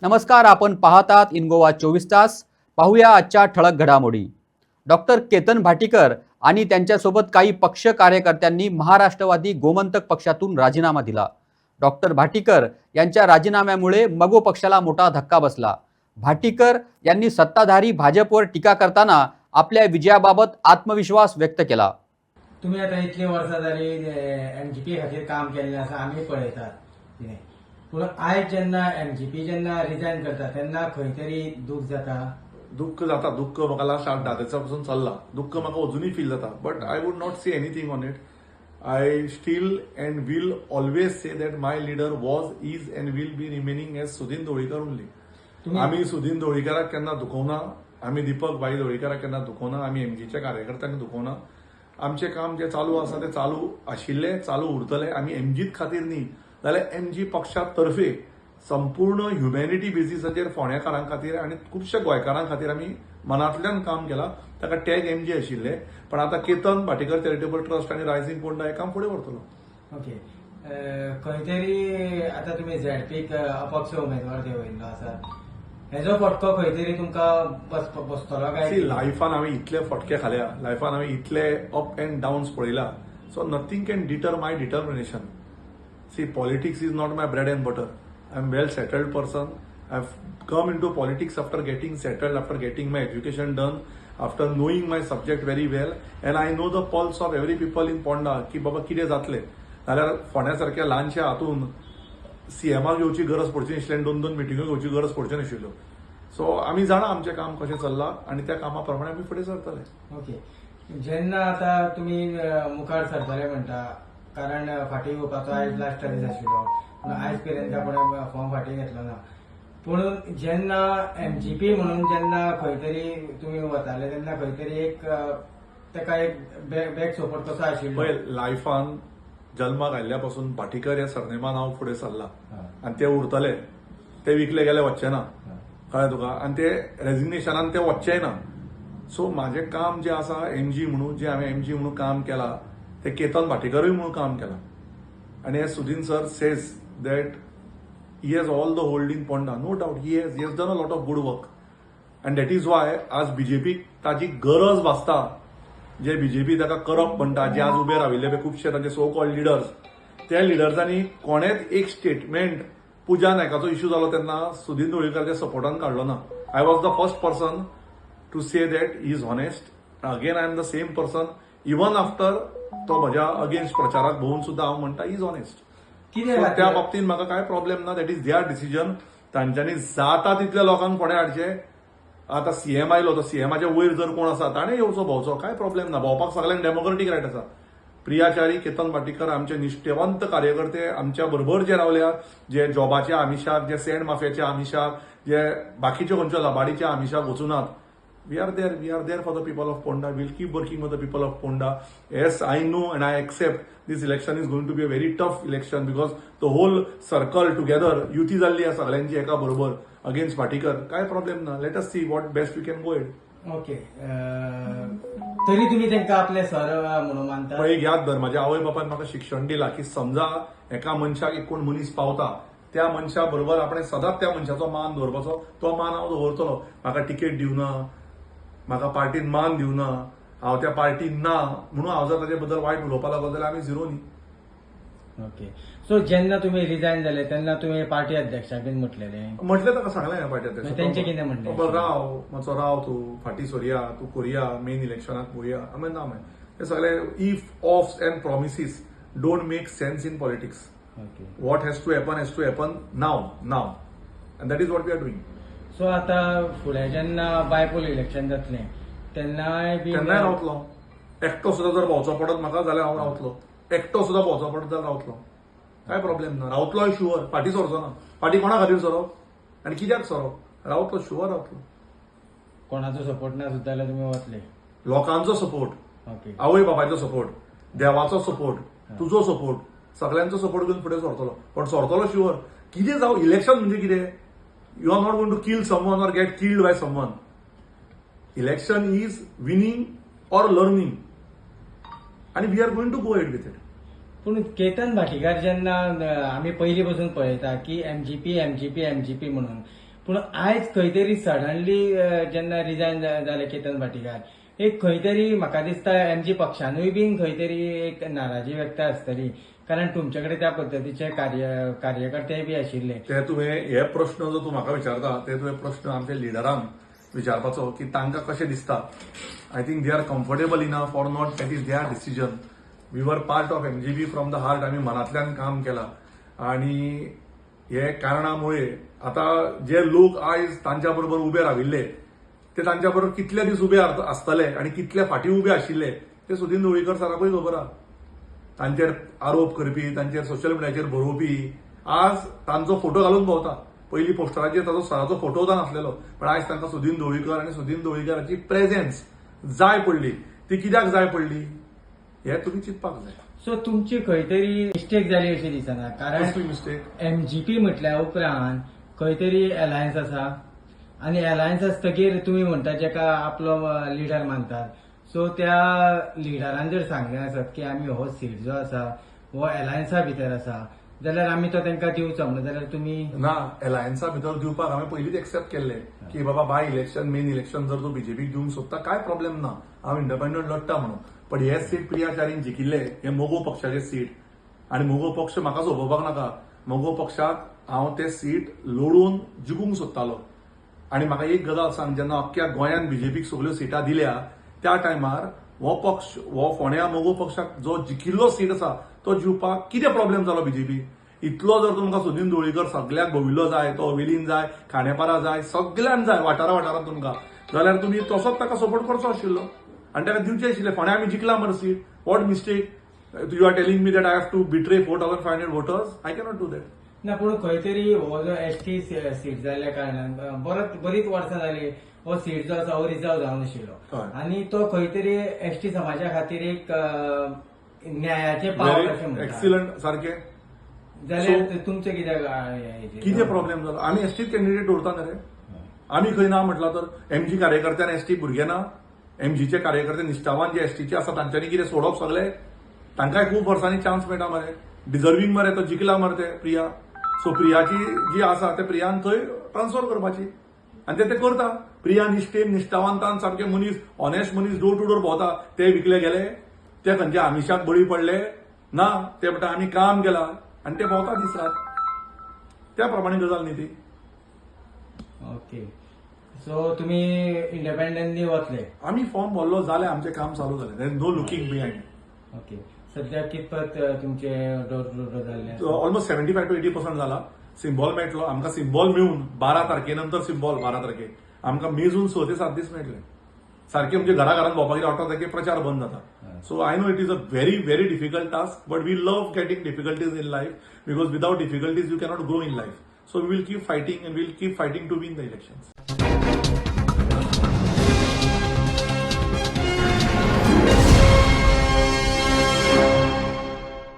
नमस्कार, आपण पाहतात इनगोवा 24 तास. पाहूया आजच्या ठळक घडामोडी. डॉक्टर केतन भाटीकर आणि त्यांच्यासोबत काही पक्ष कार्यकर्त्यांनी महाराष्ट्रवादी गोमंतक पक्षातून राजीनामा दिला. डॉक्टर भाटीकर यांच्या राजीनाम्यामुळे मगो पक्षाला मोठा धक्का बसला. भाटीकर यांनी सत्ताधारी भाजपवर टीका करताना आपल्या विजयाबाबत आत्मविश्वास व्यक्त केला. तुम्ही आता इतली वर्सां जाली एमजीपी खातीर काम केल्लें आसा आमी पळयतात कितें पूण आयज जेन्ना एमजीपी जेन्ना रिजायन करता तेन्ना खंय तरी दूख जाता. दुःख जाता. दुःख म्हाका लास्ट 8-10 दिसांपासून चल्ला. दुःख म्हाका अजूनही फील जाता. But I would not say anything on it. I still and will always say that my leader was, is and will be remaining as Sudin Dhavalikar only. आमी सुदीन ढवळीकराक केन्ना दुखोवना. आमी दीपक भाई ढवळीकराक केन्ना दुखोवना. आमी एमजीच्या कार्यकर्त्यांक दुखोवना. आमचें काम जे चालू आसा ते चालू आशिल्ले, चालू उरतले. आमी एमजीत खातीर न्ही जाल्यार एमजी पक्षा तर्फे संपूर्ण ह्युमॅनिटी बेसिसाचेर फोंड्याकारां खातीर आनी खुबश्या गोंयकारां खातीर आमी मनांतल्यान काम केलां. ताका टॅग एमजी आशिल्ले. पण आता केतन भाटीकर चॅरिटेबल ट्रस्ट आनी रायझिंग फोंडा हे काम फुडें व्हरतलो. ओके. खंय तरी आता तुमी झेडपीक अपक्ष उमेदवार देंवयल्लो आसा. हेजो फटको खंय तरी तुमकां बसतलो काय? लायफान हांवें इतले फटके खाल्या. लायफान हांवें इतले अप अँड डाऊन्स पळयला. So nothing can deter my determination. Politics is not my bread and butter. I am well settled person. I've come into politics after getting settled, after getting my education done, after knowing my subject very well, and I know the pulse of every people in Ponda की बाबा कितें जातलें जाल्यार फोंड्यासारख्या ल्हानशा हातून सीएमाक येवची गरज पडची नाशिल्ली, 2-2 मिटिंगो घेवची गरज पडची नाशिल्ल्यो. सो आमी जाणा आमचें काम कशें चल्लां आनी त्या कामा प्रमाणे आमी फुडें सरतले. ओके. जेन्ना आता तुमी मुखार सरतले म्हणटा कारण फाटीं येवपाचो आयज लास्ट दीस आशिल्लो पूण आयज पर्यंत कोणें फॉर्म फाटीं घेतलो ना. पूण जेन्ना एमजीपी म्हणून जेन्ना खंय तरी तुमी वताले तेन्ना खंय तरी एक ताका एक बॅक सपोर्ट कसो आशिल्लो. पळय, लायफान जल्माक आयिल्ल्या पासून भाटीकर ह्या सरनेमान हांव फुडें सरला आनी ते उरतले. ते विकले गेले वचचे ना. कळ्ळें तुका. आनी ते रेजिग्नेशनान ते वचचेय ना. सो म्हाजें काम जें आसा एमजी म्हणून जें हांवें एमजी म्हणून काम केलां ते केतन भाटीकरूय म्हणून काम केलां. आनी हे Sudin sir says that he has all the hold in Ponda. No doubt he has done a lot of good work. And that is why आज बीजेपी ताची गरज भासता. जे बीजेपी ताका करप म्हणटा, जे आज उबे राविल्ले पळय खुबशे तांचे सो कॉल्ड लिडर्स, त्या लिडर्सांनी कोणेच एक स्टेटमेंट पुजा नायकाचो इश्यू जालो तेन्ना सुदीन ढवळीकराच्या सपोर्टान काडलो ना. I was the first person to say that he is honest. Again I am the same person. Even after तो म्हज्या अगेन्स्ट प्रचाराक भोवून सुद्दां हांव म्हणटा ही इज हॉनेस्ट. त्या बाबतीत म्हाका काय प्रॉब्लेम ना. That is their decision. तांच्यांनी जाता तितल्या लोकांक फुडें हाडचे. आता सीएम आयलो, तो सीएमाच्या वयर जर कोण आसा ताणें येवचो भोंवचो, काय प्रॉब्लेम ना. भोंवपाक सगळ्यांक डेमोक्रेटीक रायट आसा. प्रियाचारी केतन भाटीकर आमचे निश्ठेवंत कार्यकर्ते आमच्या बरोबर जे रावल्या, जे जॉबाच्या आमिशाक, जे सँड माफियाच्या आमिशाक, जे बाकीच्या खंयच्या लबाडीच्या आमिशाक वचूनात. We are there for the people of Ponda. We'll keep working with the people of Ponda. Yes, I know and I accept this election is going to be a very tough election because the whole circle together, युती जाल्ली आसा सगळ्यांची एका बरोबर against Bhatikar. काय problem ना. Let us see what best we can go ahead. Okay. तरी तुम्ही तांकां आपले सर म्हणून मानता. पळय, याद धर, म्हाज्या आवय बापान म्हाका शिक्षण दिलां की समजा एका मनशाक एक कोण मनीस पावता त्या मनशा बरोबर आपण सदांच त्या मनशाचो मान दवरपाचो. तो मान हांव दवरतलो. म्हाका तिकेट दिवना, म्हाका पार्टीन मान दिवना, हांव त्या पार्टीन ना म्हणून हांव जर ताचे बद्दल वायट उलोवपाक लागलो जाल्यार आमी झिरो न्ही. ओके. सो जेन्ना तुमी रिजायन जाले तेन्ना तुमी पार्टी अध्यक्षाक बीन म्हटलें ताका सांगलें हांवें पार्टी अध्यक्ष. तेंचे कितें म्हणलें? राव मातसो राव, तूं फाटीं सरया, तूं करया, मेन इलेक्शनाक पळोवया. हांवें ना म्हळें. ते सगळे if offs and promises don't make sense in politics. What has to happen now and that is what we are doing. So आता फुडें जेन्ना बायपोल इलेक्शन जातलें तेन्नाय रावतलो. एकटो सुद्दां जर भोंवचो पडत म्हाका जाल्यार हांव रावतलो. एकटो सुद्दां भोंवचो पडत जाल्यार रावतलो. काय प्रॉब्लेम ना. रावतलोय शुअर. फाटीं सरचो ना. फाटीं कोणा खातीर सरप आनी कित्याक सरप. रावतलो, शुअर रावतलो. कोणाचो सपोर्ट ना सुद्दां जाल्यार तुमी वतले. लोकांचो सपोर्ट, ओके, आवय बापायचो सपोर्ट, देवाचो सपोर्ट, तुजो सपोर्ट, सगळ्यांचो सपोर्ट घेवन फुडें सरतलो. पण सरतलो शुअर. कितें जावं, इलेक्शन म्हणजे कितें? You are not going to kill someone or get killed by someone. Election is winning or learning. And we are going to go ahead with it. पूण केतन भाटीकार जेन्ना आमी पयलीं पासून पळयता की एमजीपी म्हणून पूण आयज खंय तरी सडनली जेन्ना रिजायन जाले केतन भाटीकार एक खंय तरी म्हाका दिसता एमजी पक्षानूय बीन खंय तरी एक नाराजी व्यक्त आसतली कारण तुमचे कडेन त्या पद्दतीचे कार्यकर्ते बी आशिल्ले. ते तुवें हे प्रश्न जो तूं म्हाका विचारता ते तुवें प्रश्न आमच्या लिडरांक विचारपाचो की तांकां कशें दिसता. I think they are comfortable enough or not that is their decision. We were part of MGB from the heart. आम्ही मनातल्यान काम केलां आणि हे कारणामुळे आता जे लोक आयज तांच्या बरोबर उबे राविल्ले ते तांच्या बरोबर कितले दीस उबे आसतले आणि कितले फाटी उबे आशिल्ले ते सुदीन ढवळीकर सराकूय खबर आहा. तांचेर आरोप करपी तांचेर सोशल मिडियाचेर बरोवपी आज तांचो फोटो घालून भोंवता. पयलीं पोस्टराचेर ताचो सराचो फोटो सुद्दां नासलेलो पण आयज तांकां सुदीन ढवळीकर आनी सुदीन ढवळीकराची प्रेझेन्स जाय पडली. ती कित्याक जाय पडली हे तुमी चिंतपाक जाय. सो तुमची खंय तरी मिस्टेक जाली अशी दिसना कारण कसली मिस्टेक. एमजीपी म्हटल्या उपरांत खंय तरी अलायन्स आसा आणि अलायन्स आसतकीर तुमी म्हणटा जेका आपलो लिडर मानतात सो त्या लिडरान जर सांगलें आसत की आमी हो सीट जो आसा हो अलायन्सा भितर आसा जाल्यार आमी तो तांकां दिवचो म्हणून जाल्यार तुमी ना अलायन्सा भितर दिवपाक हांवें पयलींच एक्सेप्ट केल्लें की बाबा बाय इलेक्शन मेन इलेक्शन जर तूं बीजेपीक दिवंक सोदता काय प्रॉब्लेम ना हांव इंडिपेंडंट लढटा म्हणून. पण हे सीट प्रिया चारीन जिखिल्ले हे मोगो पक्षाचे सीट आणि मोगो पक्ष म्हाका सोपोवपाक नाका. मोगो पक्षाक हांव ते सीट लढून जिखूंक सोदतालो आणि म्हाका एक गजाल सांग जेन्ना अख्ख्या गोंयांत बीजेपीक सगल्यो सिटां दिल्या त्या टायमार हो पक्ष हो फोंड्या मोगो पक्षाक जो जिखिल्लो सीट आसा तो जिवपाक कितें प्रॉब्लेम जालो बीजेपी. इतलो जर तुमकां सुदीन ढवळीकर सगळ्याक भोविल्लो जाय तो वेलीन जाय खांडेपारा जाय सगळ्यांक जाय वाठारांत तुमकां जाल्यार तुमी तसोच ताका सपोर्ट करचो आशिल्लो आणि ताका दिवचें आशिल्लें. फोंड्या आमी जिखला मरे seat. What mistake. You are telling me that I have to betray 4,500 voters. I cannot do that. ना पूण खंय तरी हो जो एसटी सीट जाल्ल्या कारणान बरीच वर्सां जाली हो सीट जो आसा हो रिजर्व जावन आशिल्लो आनी तो खंय तरी एसटी समाजा खातीर एक न्यायाचे पावल अशें म्हणटा. एक्सिलंट सारकें. जाल्यार तुमचें कितें प्रॉब्लेम जालो. आमी एसटीत कॅन्डिडेट दवरता न्ही रे. आमी खंय ना म्हटला तर एमजी कार्यकर्त्यान एसटी भुरगे ना. एमजीचे कार्यकर्ते निश्ठावान जे एसटीचे आसा तांच्यांनी कितें सोडप सगळे तांकांय खूब वर्सांनी चान्स मेळटा मरे. डिझर्विंग मरे तो जिखला मरे ते प्रिया. सो प्रियाची जी आसा ते प्रियान थंय ट्रान्सफर करपाची आनी ते करता. प्रिया निश्ठेन निश्ठावांतान सारखे मनीस ऑनेस्ट मनीस डोर टू डोर भोंवता. ते विकले गेले ते खंयच्या आमिशाक बळी पडले ना ते म्हणटा आमी काम केलां आनी ते भोंवता दीस रात. त्या प्रमाणे गजाल न्ही ती. ओके सो तुमी इंडिपेंडंटली वतले. आमी फॉर्म भरलो जालें आमचें काम चालू जालें. There is no looking behind. Okay सध्या कितपत तुमचे डोर टू डोर जाल्ले. ऑलमोस्ट 75 to 80% जाला. सिम्बॉल मेळटलो आमकां. सिम्बॉल मेळून 12 तारखेनंतर सिम्बॉल 12 तारखेक आमकां मेजून 6 ते 7 दीस मेळटले. सारखे म्हणजे घराघरांत भोंवपाक 18 तारखेक प्रचार बंद जाता. So I know it is a very very difficult task but we love getting difficulties in life because without difficulties you cannot grow in life. So we will keep fighting and we will keep fighting to win the elections.